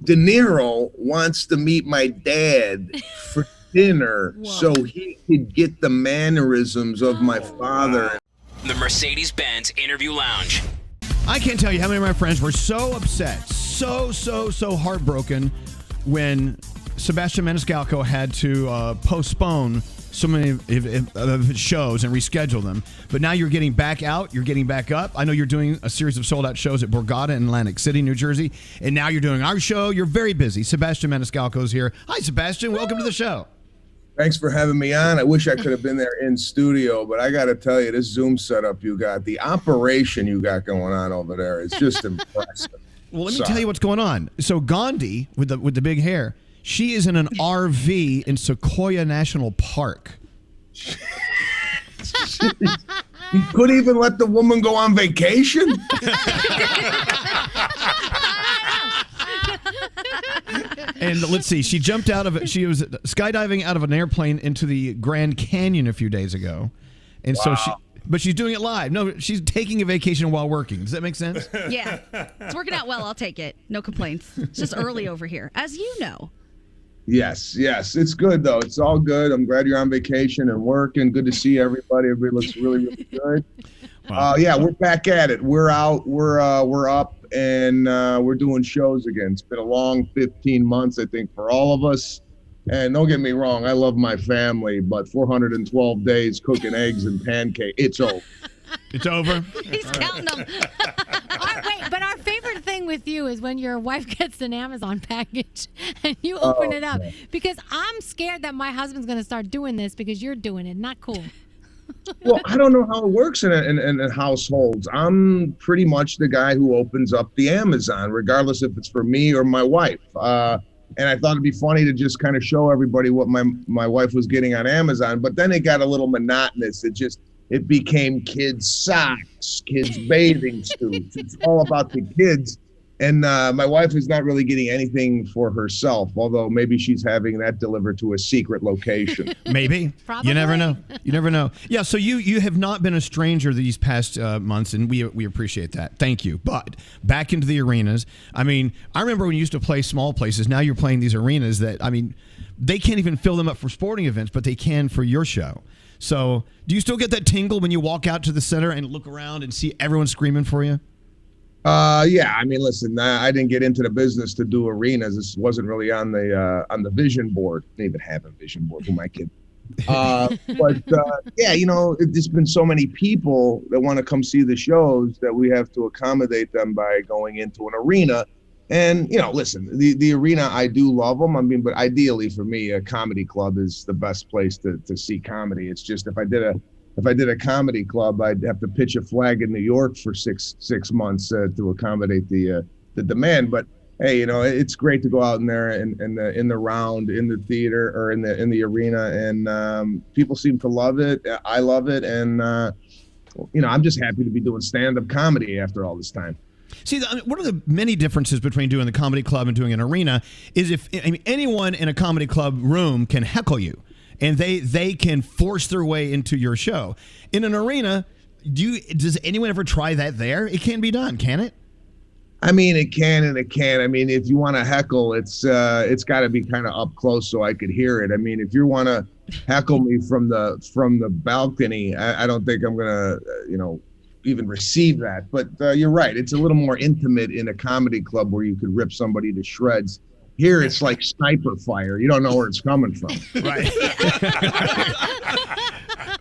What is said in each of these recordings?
De Niro wants to meet my dad for dinner so he could get the mannerisms of my father. The Mercedes-Benz Interview Lounge. I can't tell you how many of my friends were so upset, so heartbroken when Sebastian Maniscalco had to postpone so many of his shows and reschedule them. But now you're getting back out. You're getting back up. I know you're doing a series of sold-out shows at Borgata in Atlantic City, New Jersey. And now you're doing our show. You're very busy. Sebastian Maniscalco's here. Hi, Sebastian. Welcome to the show. Thanks for having me on. I wish I could have been there in studio, but I got to tell you, this Zoom setup you got, the operation you got going on over there is just impressive. Well, let me tell you what's going on. So Gandhi, with the big hair, she is in an RV in Sequoia National Park. You couldn't even let the woman go on vacation? And let's see, she was skydiving out of an airplane into the Grand Canyon a few days ago. And so but she's doing it live. No, she's taking a vacation while working. Does that make sense? Yeah. It's working out well. I'll take it. No complaints. It's just early over here, as you know. Yes. It's good, though. It's all good. I'm glad you're on vacation and working. Good to see everybody. Everybody looks really good. Wow. Yeah, we're back at it. We're out. We're up, and we're doing shows again. It's been a long 15 months, I think, for all of us. And don't get me wrong, I love my family, but 412 days cooking eggs and pancakes, it's over. It's over? He's counting them. Wait, but our favorite thing with you is when your wife gets an Amazon package and you open it up. Because I'm scared that my husband's going to start doing this because you're doing it. Not cool. Well, I don't know how it works in households. I'm pretty much the guy who opens up the Amazon, regardless if it's for me or my wife. And I thought it'd be funny to just kind of show everybody what my wife was getting on Amazon. But then it got a little monotonous. It became kids' socks, kids' bathing suits. It's all about the kids. And my wife is not really getting anything for herself, although maybe she's having that delivered to a secret location. Maybe. Probably. You never know. You never know. Yeah, so you have not been a stranger these past months, and we appreciate that. Thank you. But back into the arenas. I mean, I remember when you used to play small places. Now you're playing these arenas that, I mean, they can't even fill them up for sporting events, but they can for your show. So do you still get that tingle when you walk out to the center and look around and see everyone screaming for you? Yeah. I mean, listen, I didn't get into the business to do arenas. This wasn't really on the vision board. I didn't even have a vision board. Who am I kidding? Yeah, you know, there's been so many people that want to come see the shows that we have to accommodate them by going into an arena. And, you know, listen, the arena, I do love them. I mean, but ideally for me, a comedy club is the best place to see comedy. It's just if I did a comedy club, I'd have to pitch a flag in New York for six months to accommodate the demand. But hey, you know, it's great to go out in there and in the round, in the theater or in the arena, and people seem to love it. I love it, and you know, I'm just happy to be doing stand-up comedy after all this time. See, one of the many differences between doing the comedy club and doing an arena is anyone in a comedy club room can heckle you, and they can force their way into your show. In an arena, does anyone ever try that there? It can't be done, can it? I mean, it can and it can't. I mean, if you want to heckle, it's got to be kind of up close so I could hear it. I mean, if you want to heckle me from the balcony, I don't think I'm gonna, you know, even receive that. But you're right. It's a little more intimate in a comedy club where you could rip somebody to shreds. Here, it's like sniper fire. You don't know where it's coming from. Right.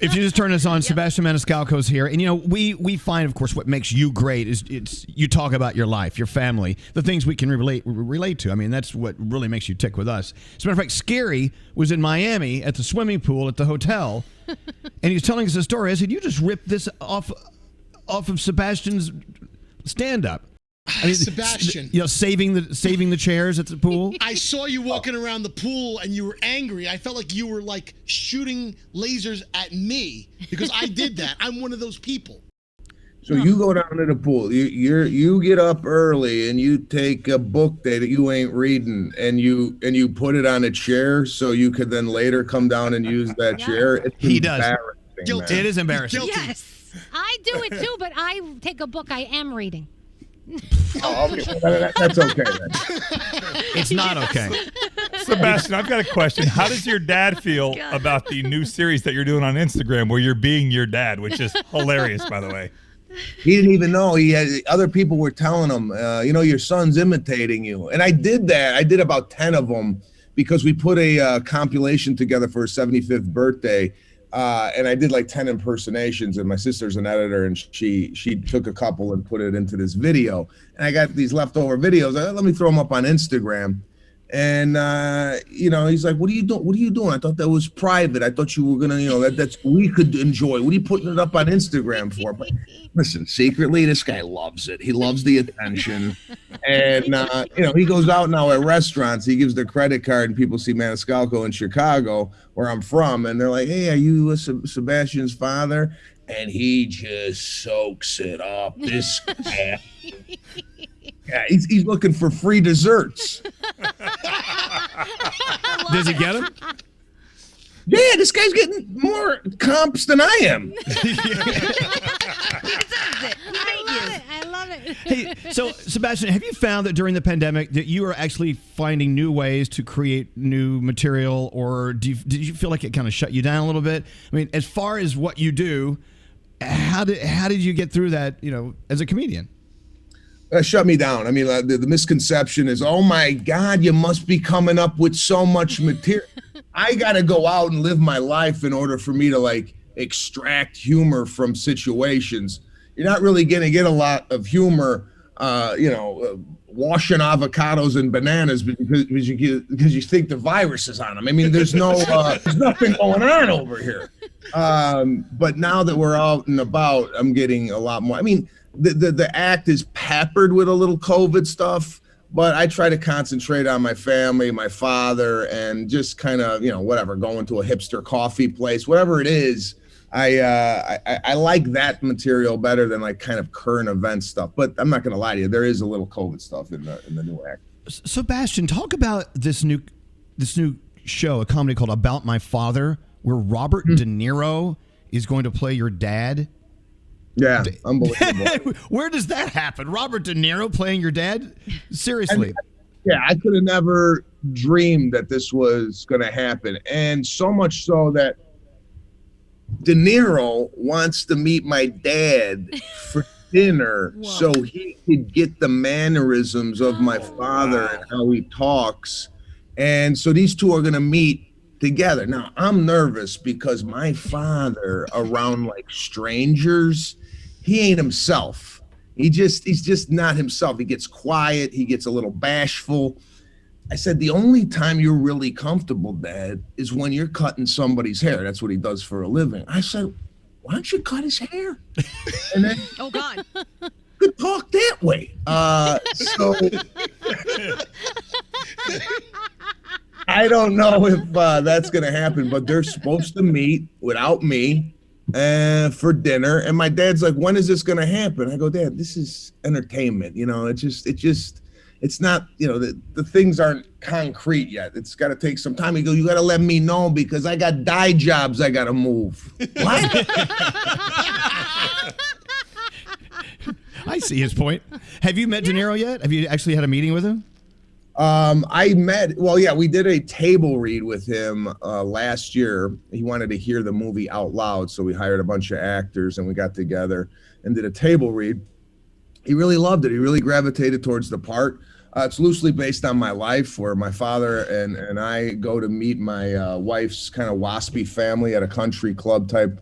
If you just turn us on, Sebastian Maniscalco's here. And, you know, we find, of course, what makes you great is you talk about your life, your family, the things we can relate to. I mean, that's what really makes you tick with us. As a matter of fact, Scary was in Miami at the swimming pool at the hotel, and he was telling us a story. I said, you just ripped this off of Sebastian's stand-up. I mean, Sebastian, you know, saving the chairs at the pool. I saw you walking around the pool and you were angry. I felt like you were like shooting lasers at me because I did that. I'm one of those people. So you go down to the pool. You get up early and you take a book that you ain't reading and you put it on a chair so you could then later come down and use that chair. It's He does. Guilty. It is embarrassing. Guilty. Yes. I do it too, but I take a book I am reading. Oh, okay. That's okay then. It's not okay. Sebastian, I've got a question. How does your dad feel about the new series that you're doing on Instagram where you're being your dad, which is hilarious, by the way? He didn't even know. He had other people were telling him, your son's imitating you. And I did that. I did about 10 of them because we put a compilation together for his 75th birthday. And I did like 10 impersonations, and my sister's an editor, and she took a couple and put it into this video. And I got these leftover videos. Let me throw them up on Instagram. And he's like, "What are you doing? What are you doing? I thought that was private. I thought you were gonna, that's we could enjoy. What are you putting it up on Instagram for?" But listen, secretly, this guy loves it. He loves the attention. And he goes out now at restaurants. He gives their credit card, and people see Maniscalco in Chicago, where I'm from, and they're like, "Hey, are you Sebastian's father?" And he just soaks it up. This guy. Yeah, he's looking for free desserts. Does he get them? Yeah, this guy's getting more comps than I am. I love it. Hey, so Sebastian, have you found that during the pandemic that you are actually finding new ways to create new material, or did you feel like it kind of shut you down a little bit? I mean, as far as what you do, how did you get through that, as a comedian? Shut me down. I mean, the misconception is, oh my God, you must be coming up with so much material. I got to go out and live my life in order for me to extract humor from situations. You're not really going to get a lot of humor, washing avocados and bananas because you think the virus is on them. I mean, there's nothing going on over here. But now that we're out and about, I'm getting a lot more. I mean, the act is peppered with a little COVID stuff, but I try to concentrate on my family, my father, and just kind of, whatever, going to a hipster coffee place, whatever it is. I like that material better than kind of current event stuff. But I'm not going to lie to you, there is a little COVID stuff in the new act. Sebastian, talk about this new show, a comedy called About My Father, where Robert De Niro is going to play your dad. Yeah, unbelievable. Where does that happen? Robert De Niro playing your dad? Seriously. I could have never dreamed that this was going to happen. And so much so that De Niro wants to meet my dad for dinner. Whoa. So he could get the mannerisms of my father and how he talks. And so these two are going to meet together. Now, I'm nervous because my father around strangers, he ain't himself. He's just not himself. He gets quiet. He gets a little bashful. I said, the only time you're really comfortable, Dad, is when you're cutting somebody's hair. That's what he does for a living. I said, why don't you cut his hair? And then, oh, God. Could talk that way. So I don't know if that's going to happen, but they're supposed to meet without me for dinner. And my dad's like, when is this going to happen? I go, Dad, this is entertainment. It's not, the things aren't concrete yet. It's got to take some time. He goes, you got to let me know because I got dye jobs I got to move. What? I see his point. Have you met De Niro yet? Have you actually had a meeting with him? We did a table read with him last year. He wanted to hear the movie out loud, so we hired a bunch of actors and we got together and did a table read. He really loved it. He really gravitated towards the part. It's loosely based on my life, where my father and I go to meet my wife's kind of waspy family at a country club type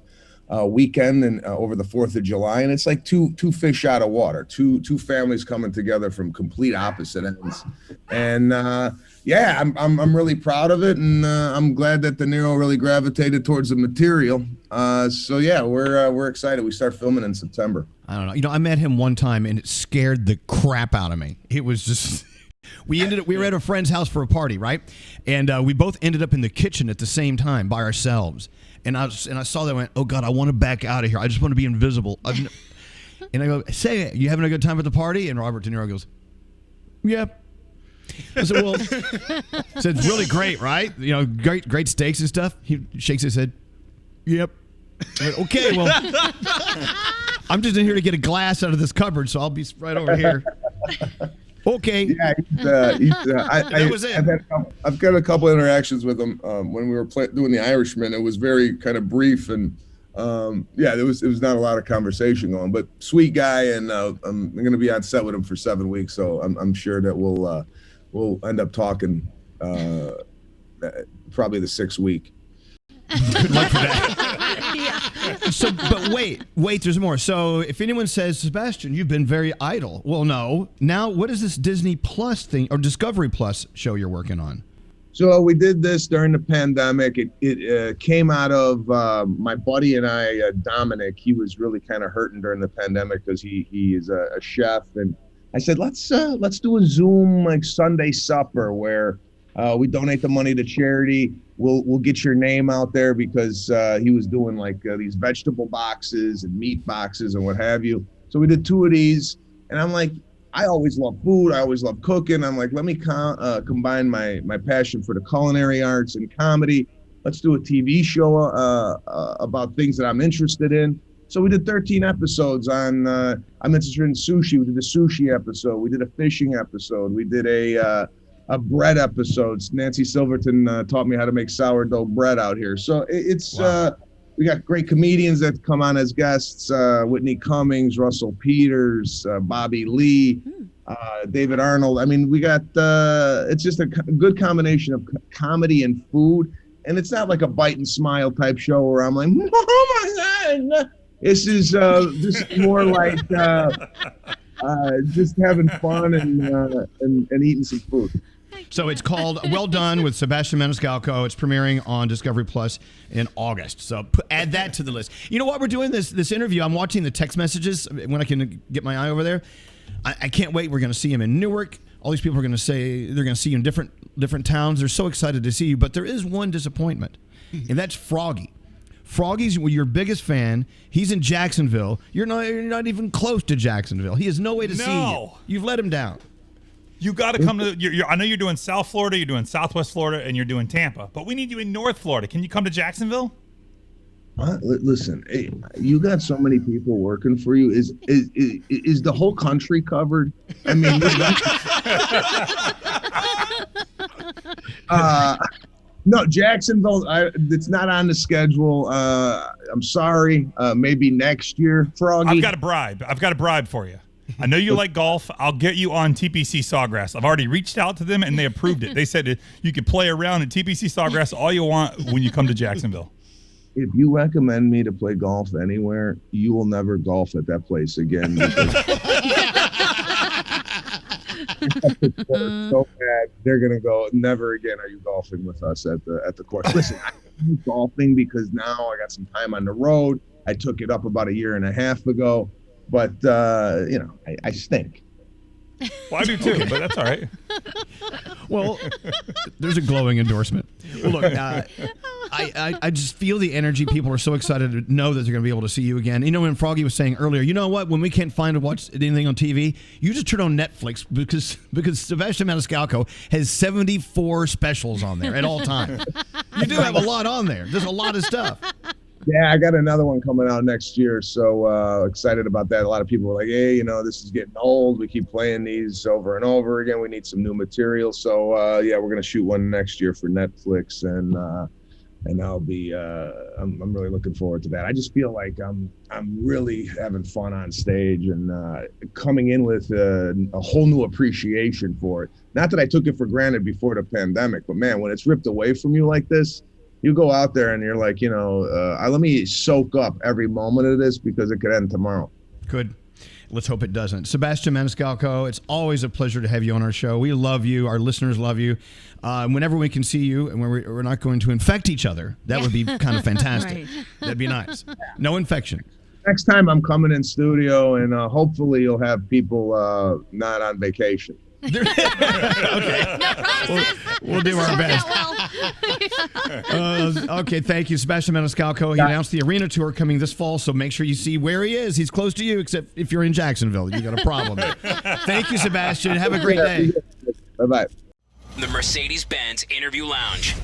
weekend and over the 4th of July, and it's like two fish out of water, two families coming together from complete opposite ends. And I'm really proud of it, and I'm glad that De Niro really gravitated towards the material. We're excited. We start filming in September. I don't know. I met him one time and it scared the crap out of me. It was just we were at a friend's house for a party, right? And we both ended up in the kitchen at the same time by ourselves. And I saw that and went, oh God, I want to back out of here. I just want to be invisible. And I go, say, you having a good time at the party? And Robert De Niro goes, yep. I said, well, it's really great, right? Great steaks and stuff. He shakes his head. Yep. I went, okay, well, I'm just in here to get a glass out of this cupboard, so I'll be right over here. Okay. Yeah, That was it. I've got a couple interactions with him when we were doing The Irishman. It was very kind of brief, and it was not a lot of conversation going. But sweet guy, and I'm going to be on set with him for 7 weeks, so I'm sure that we'll end up talking probably the 6th week. Good luck for that. So, but wait, there's more. So if anyone says, Sebastian, you've been very idle. Well, no. Now, what is this Disney Plus thing or Discovery Plus show you're working on? So we did this during the pandemic. It came out of my buddy and I, Dominic. He was really kind of hurting during the pandemic because he is a chef. And I said, let's do a Zoom like Sunday supper where we donate the money to charity. We'll get your name out there because he was doing like these vegetable boxes and meat boxes and what have you. So we did 2 of these, and I'm like, I always love food. I always love cooking. I'm like, let me combine my passion for the culinary arts and comedy. Let's do a TV show about things that I'm interested in. So we did 13 episodes on, I'm interested in sushi. We did a sushi episode. We did a fishing episode. We did a bread episode. Nancy Silverton taught me how to make sourdough bread out here. So it's, wow. We got great comedians that come on as guests, Whitney Cummings, Russell Peters, Bobby Lee, David Arnold. I mean, we got, it's just a good combination of comedy and food. And it's not like a bite and smile type show where I'm like, oh my God. This is more like just having fun and eating some food. So it's called Well Done with Sebastian Maniscalco. It's premiering on Discovery Plus in August. So add that to the list. You know what? We're doing this interview. I'm watching the text messages when I can get my eye over there. I can't wait. We're going to see him in Newark. All these people are going to say they're going to see you in different towns. They're so excited to see you. But there is one disappointment, and that's Froggy. Froggy's your biggest fan. He's in Jacksonville. You're not even close to Jacksonville. He has no way to see you. You've let him down. You got to come to. I know you're doing South Florida, you're doing Southwest Florida, and you're doing Tampa. But we need you in North Florida. Can you come to Jacksonville? Listen, hey, you got so many people working for you. Is the whole country covered? I mean, no, Jacksonville. It's not on the schedule. I'm sorry. Maybe next year, Froggy. I've got a bribe for you. I know you like golf. I'll get you on TPC Sawgrass. I've already reached out to them, and they approved it. They said you could play around at TPC Sawgrass all you want when you come to Jacksonville. If you recommend me to play golf anywhere, you will never golf at that place again. So bad, they're gonna go. Never again are you golfing with us at the course. Listen, I'm golfing because now I got some time on the road. I took it up about 1.5 years ago. But, I stink. Well, I do too, but that's all right. Well, there's a glowing endorsement. Well, look, I just feel the energy. People are so excited to know that they're going to be able to see you again. You know, when Froggy was saying earlier, you know what? When we can't find to watch anything on TV, you just turn on Netflix because Sebastian Maniscalco has 74 specials on there at all times. You do have a lot on there. There's a lot of stuff. Yeah, I got another one coming out next year, so excited about that. A lot of people were like, hey, this is getting old. We keep playing these over and over again. We need some new material. So, we're going to shoot one next year for Netflix, and I'll be I'm really looking forward to that. I just feel like I'm really having fun on stage and coming in with a whole new appreciation for it. Not that I took it for granted before the pandemic, but, man, when it's ripped away from you like this, you go out there and you're like, let me soak up every moment of this because it could end tomorrow. Good. Let's hope it doesn't. Sebastian Maniscalco, it's always a pleasure to have you on our show. We love you. Our listeners love you. Whenever we can see you and we're not going to infect each other, that would be kind of fantastic. Right. That'd be nice. No infection. Next time I'm coming in studio, and hopefully you'll have people not on vacation. Okay. We'll do our best. Okay, thank you, Sebastian Maniscalco. He announced the arena tour coming this fall, so make sure you see where he is. He's close to you, except if you're in Jacksonville, you got a problem. Thank you, Sebastian. Have a great day. Bye-bye. The Mercedes-Benz Interview Lounge.